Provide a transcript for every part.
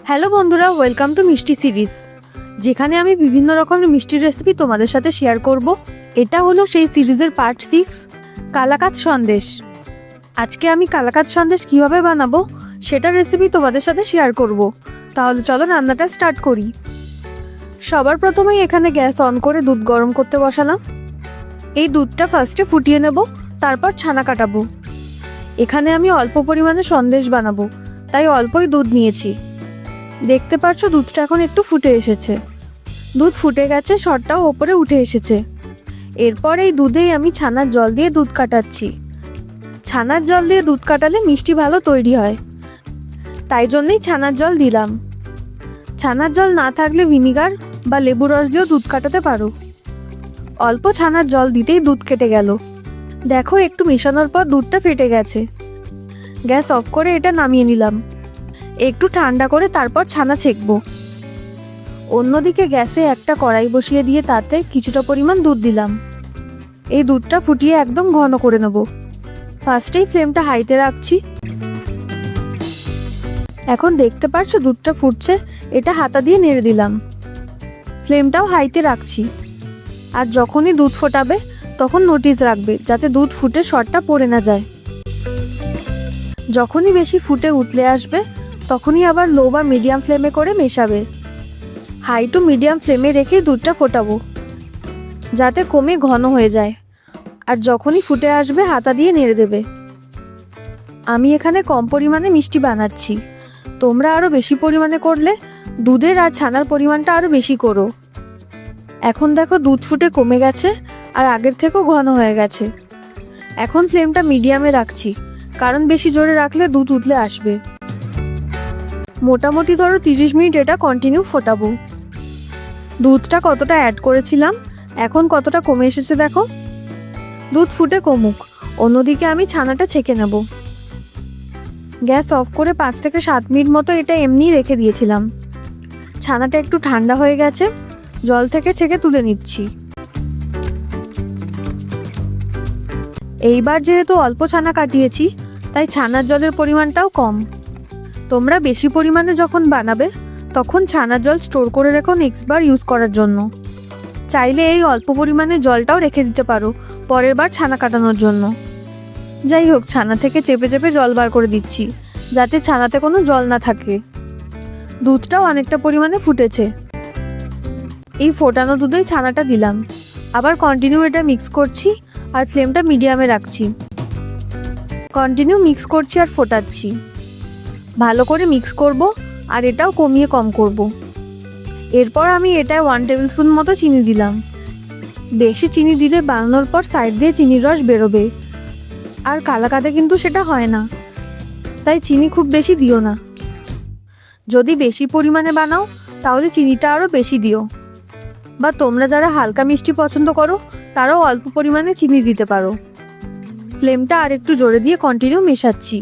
Hello বন্ধুরা, welcome to মিষ্টি series, যেখানে আমি বিভিন্ন রকমের মিষ্টির রেসিপি তোমাদের সাথে শেয়ার করব। এটা হলো সেই সিরিজের পার্ট 6, কালাকাদ সন্দেশ। আজকে আমি কালাকাদ সন্দেশ কিভাবে বানাবো সেটার রেসিপি তোমাদের সাথে শেয়ার করব। তাহলে চলো রান্নাটা স্টার্ট করি। সবার প্রথমেই এখানে গ্যাস অন করে দুধ গরম করতে বসালাম। এই দুধটা ফার্স্টে ফুটিয়ে নেব, তারপর ছানা কাটাবো। এখানে আমি অল্প পরিমাণে সন্দেশ বানাবো, তাই অল্পই দুধ নিয়েছি। দেখতে পাচ্ছ দুধটা এখন একটু ফুটে এসেছে। দুধ ফুটে গেছে, সরটাও ওপরে উঠে এসেছে। এরপর এই দুধেই আমি ছানার জল দিয়ে দুধ কাটাচ্ছি। ছানার জল দিয়ে দুধ কাটালে মিষ্টি ভালো তৈরি হয়, তাই জন্যই ছানার জল দিলাম। ছানার জল না থাকলে ভিনিগার বা লেবু রস দিয়েও দুধ কাটাতে পারো। অল্প ছানার জল দিতেই দুধ কেটে গেল। দেখো একটু মেশানোর পর দুধটা ফেটে গেছে। গ্যাস অফ করে এটা নামিয়ে নিলাম। একটু ঠান্ডা করে তারপর ছানা ছেঁকবো। অন্যদিকে গ্যাসে একটা কড়াই বসিয়ে দিয়ে তাতে কিছুটা পরিমাণ দুধ দিলাম। এই দুধটা ফুটিয়ে একদম ঘন করে নেব। ফার্স্টেই ফ্লেমটা হাইতে রাখছি। এখন দেখতে পাচ্ছ দুধটা ফুটছে, এটা হাতা দিয়ে নেড়ে দিলাম। ফ্লেমটাও হাইতে রাখছি। আর যখনই দুধ ফোটাবে তখন নোটিস রাখবে যাতে দুধ ফুটে সরটা পড়ে না যায়। যখনই বেশি ফুটে উতলে আসবে তখনই আবার লো বা মিডিয়াম ফ্লেমে করে মেশাবে। হাই টু মিডিয়াম ফ্লেমে রেখে দুধটা ফোটাবো যাতে কমে ঘন হয়ে যায়। আর যখনই ফুটে আসবে হাতা দিয়ে নেড়ে দেবে। আমি এখানে কম পরিমাণে মিষ্টি বানাচ্ছি, তোমরা আরও বেশি পরিমাণে করলে দুধের আর ছানার পরিমাণটা আরও বেশি করো। এখন দেখো দুধ ফুটে কমে গেছে আর আগের থেকেও ঘন হয়ে গেছে। এখন ফ্লেমটা মিডিয়ামে রাখছি, কারণ বেশি জোরে রাখলে দুধ উতলে আসবে। মোটামুটি ধরো 30 মিনিট এটা কন্টিনিউ ফোটাবো। দুধটা কতটা অ্যাড করেছিলাম, এখন কতটা কমে এসেছে দেখো। দুধ ফুটে কমুক, অন্যদিকে আমি ছানাটা ছেঁকে নেব। গ্যাস অফ করে 5 থেকে 7 মিনিট মতো এটা এমনিই রেখে দিয়েছিলাম। ছানাটা একটু ঠান্ডা হয়ে গেছে, জল থেকে ছেঁকে তুলে নিচ্ছি। এইবার যেহেতু অল্প ছানা কাটিয়েছি, তাই ছানার জলের পরিমাণটাও কম। তোমরা বেশি পরিমাণে যখন বানাবে তখন ছানার জল স্টোর করে রেখো নেক্সট বার ইউজ করার জন্য। চাইলে এই অল্প পরিমাণে জলটাও রেখে দিতে পারো পরের বার ছানা কাটানোর জন্য। যাই হোক, ছানা থেকে চেপে চেপে জল বার করে দিচ্ছি যাতে ছানাতে কোনো জল না থাকে। দুধটাও অনেকটা পরিমাণে ফুটেছে। এই ফোটানো দুধেই ছানাটা দিলাম। আবার কন্টিনিউ এটা মিক্স করছি আর ফ্লেমটা মিডিয়ামে রাখছি। কন্টিনিউ মিক্স করছি আর ফোটাচ্ছি। ভালো করে মিক্স করব আর এটাও কমিয়ে কম করব। এরপর আমি এটায় 1 টেবিল স্পুন মতো চিনি দিলাম। বেশি চিনি দিলে বানানোর পর সাইড দিয়ে চিনির রস বেরোবে, আর কালাকাদে কিন্তু সেটা হয় না, তাই চিনি খুব বেশি দিও না। যদি বেশি পরিমাণে বানাও তাহলে চিনিটা আরও বেশি দিও, বা তোমরা যারা হালকা মিষ্টি পছন্দ করো তারাও অল্প পরিমাণে চিনি দিতে পারো। ফ্লেমটা আর একটু জোরে দিয়ে কন্টিনিউ মেশাচ্ছি।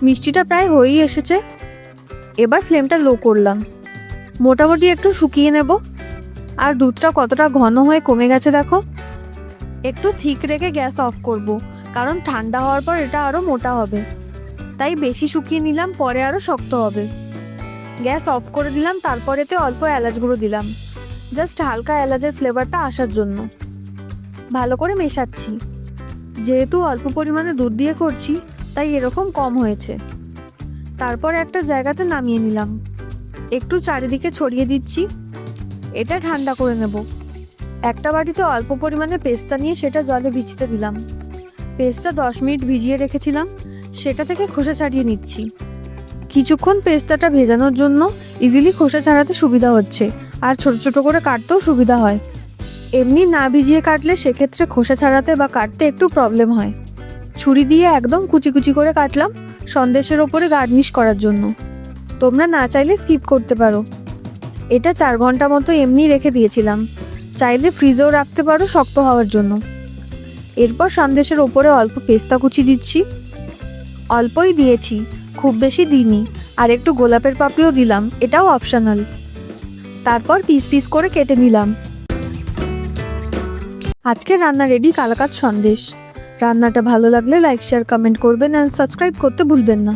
মিষ্টিটা প্রায় হয়েই এসেছে। এবার ফ্লেমটা লো করলাম। মোটামুটি একটু শুকিয়ে নেব। আর দুধটা কতটা ঘন হয়ে কমে গেছে দেখো। একটু থিক রেখে গ্যাস অফ করব, কারণ ঠান্ডা হওয়ার পর এটা আরও মোটা হবে। তাই বেশি শুকিয়ে নিলাম, পরে আরও শক্ত হবে। গ্যাস অফ করে দিলাম, তারপর এতে অল্প এলাচ গুঁড়ো দিলাম, জাস্ট হালকা এলাচের ফ্লেভারটা আসার জন্য। ভালো করে মেশাচ্ছি। যেহেতু অল্প পরিমাণে দুধ দিয়ে করছি তাই এরকম কম হয়েছে। তারপর একটা জায়গাতে নামিয়ে নিলাম। একটু চারিদিকে ছড়িয়ে দিচ্ছি। এটা ঠান্ডা করে নেব। একটা বাটিতে অল্প পরিমাণে পেস্তা নিয়ে সেটা জলে ভিজিতে দিলাম। পেস্তা 10 মিনিট ভিজিয়ে রেখেছিলাম, সেটা থেকে খোসা ছাড়িয়ে নিচ্ছি। কিছুক্ষণ পেস্তাটা ভেজানোর জন্য ইজিলি খোসা ছাড়াতে সুবিধা হচ্ছে, আর ছোট ছোট করে কাটতেও সুবিধা হয়। এমনি না ভিজিয়ে কাটলে সেক্ষেত্রে খোসা ছাড়াতে বা কাটতে একটু প্রবলেম হয়। ছুরি দিয়ে একদম কুচি কুচি করে কাটলাম সন্দেশের ওপরে গার্নিশ করার জন্য। তোমরা না চাইলে স্কিপ করতে পারো। এটা 4 ঘন্টা মতো এমনি রেখে দিয়েছিলাম, চাইলে ফ্রিজেও রাখতে পারো শক্ত হওয়ার জন্য। এরপর সন্দেশের ওপরে অল্প পেস্তা কুচি দিচ্ছি। অল্পই দিয়েছি, খুব বেশি দিইনি। আর একটু গোলাপের পাপড়িও দিলাম, এটাও অপশনাল। তারপর পিস পিস করে কেটে নিলাম। আজকের রান্না রেডি, কালাকাদ সন্দেশ। রান্নাটা ভালো লাগলে লাইক, শেয়ার, কমেন্ট করবেন আর সাবস্ক্রাইব করতে ভুলবেন না।